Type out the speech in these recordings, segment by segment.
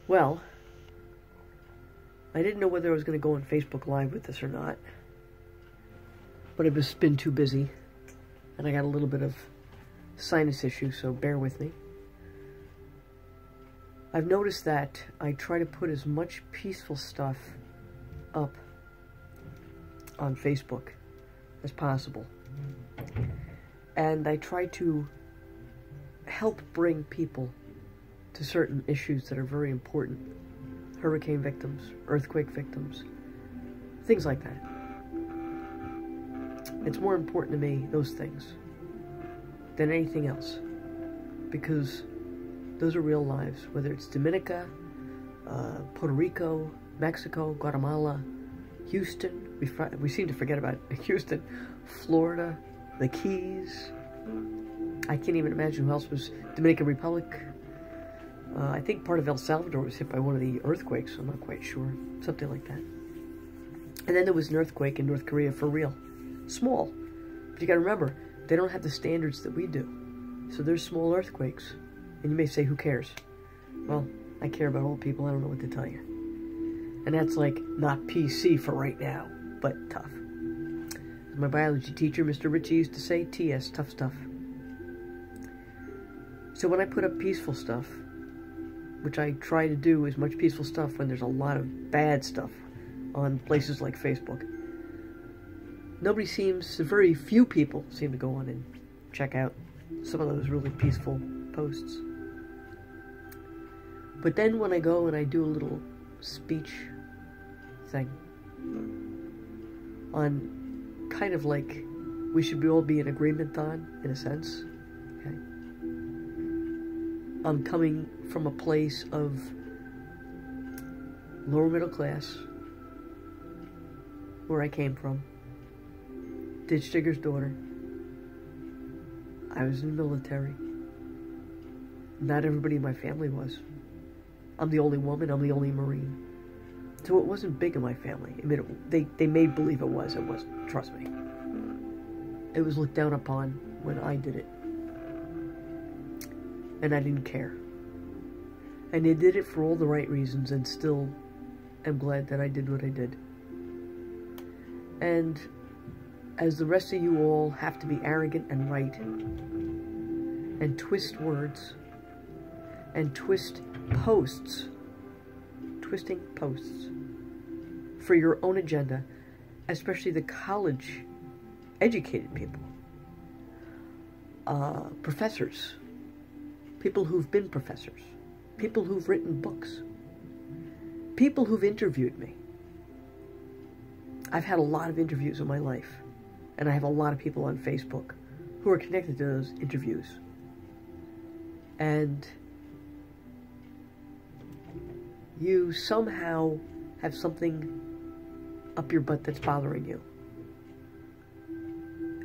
Well, I didn't know whether I was going to go on Facebook Live with this or not, but I've just been too busy, and I got a little bit of sinus issue, so bear with me. I've noticed that I try to put as much peaceful stuff up on Facebook as possible, and I try to help bring people to certain issues that are very important. Hurricane victims, earthquake victims, things like that. It's more important to me, those things, than anything else, because those are real lives, whether it's Dominica, Puerto Rico, Mexico, Guatemala, Houston. We seem to forget about Houston, Florida, the Keys. I can't even imagine who else was. Dominican Republic. I think part of El Salvador was hit by one of the earthquakes. I'm not quite sure. Something like that. And then there was an earthquake in North Korea for real. Small. But you gotta remember, they don't have the standards that we do. So there's small earthquakes. And you may say, who cares? Well, I care about old people. I don't know what to tell you. And that's like not PC for right now, but tough. As my biology teacher, Mr. Ritchie, used to say, TS, tough stuff. So when I put up peaceful stuff, which I try to do as much peaceful stuff when there's a lot of bad stuff on places like Facebook, very few people seem to go on and check out some of those really peaceful posts. But then when I go and I do a little speech thing on kind of like we should all be in agreement on, in a sense, okay? I'm coming from a place of lower middle class, where I came from, ditch digger's daughter. I was in the military. Not everybody in my family was. I'm the only woman, I'm the only Marine. So it wasn't big in my family. I mean, they made believe it was. It wasn't, trust me. It was looked down upon when I did it. And I didn't care. And I did it for all the right reasons, and still am glad that I did what I did. And as the rest of you all have to be arrogant and right, and twist words, and twist posts, twisting posts for your own agenda, especially the college-educated people, professors, people who've been professors, people who've written books, people who've interviewed me. I've had a lot of interviews in my life, and I have a lot of people on Facebook who are connected to those interviews. And you somehow have something up your butt that's bothering you.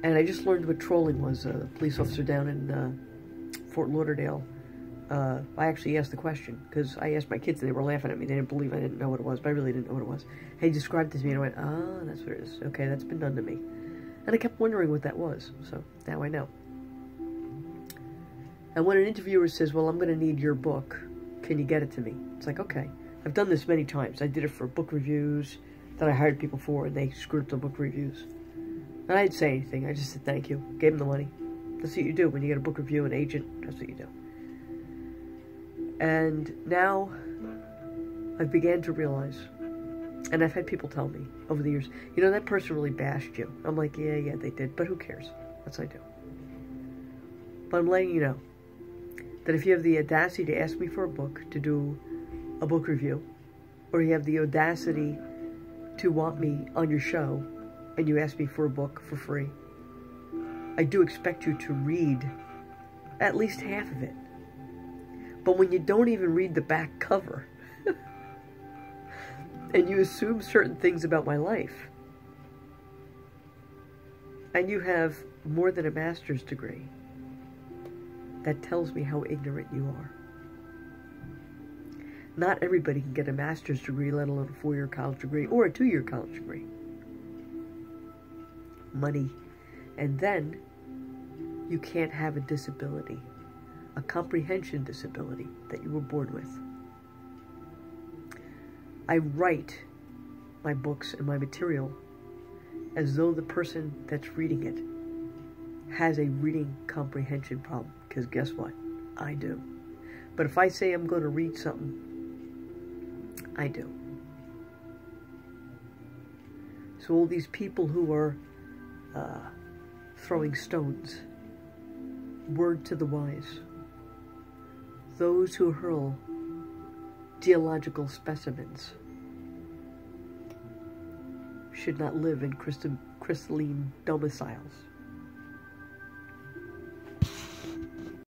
And I just learned what trolling was. A police officer down in Fort Lauderdale, I actually asked the question, because I asked my kids and they were laughing at me. They didn't believe I didn't know what it was, but I really didn't know what it was. He described it to me and I went, oh, that's what it is. Okay, that's been done to me. And I kept wondering what that was, so now I know. And when an interviewer says, well, I'm going to need your book, can you get it to me? It's like, okay. I've done this many times. I did it for book reviews that I hired people for, and they screwed up the book reviews. And I didn't say anything. I just said thank you. Gave them the money. That's what you do when you get a book review, an agent. That's what you do. And now I've began to realize, and I've had people tell me over the years, you know, that person really bashed you. I'm like, yeah, they did, but who cares? That's what I do. But I'm letting you know that if you have the audacity to ask me for a book, to do a book review, or you have the audacity to want me on your show and you ask me for a book for free, I do expect you to read at least half of it. But when you don't even read the back cover and you assume certain things about my life, and you have more than a master's degree, that tells me how ignorant you are. Not everybody can get a master's degree, let alone a 4-year college degree or a 2-year college degree. Money. And then you can't have a disability, a comprehension disability that you were born with. I write my books and my material as though the person that's reading it has a reading comprehension problem. Because guess what? I do. But if I say I'm going to read something, I do. So all these people who are throwing stones, word to the wise, those who hurl geological specimens should not live in crystalline domiciles.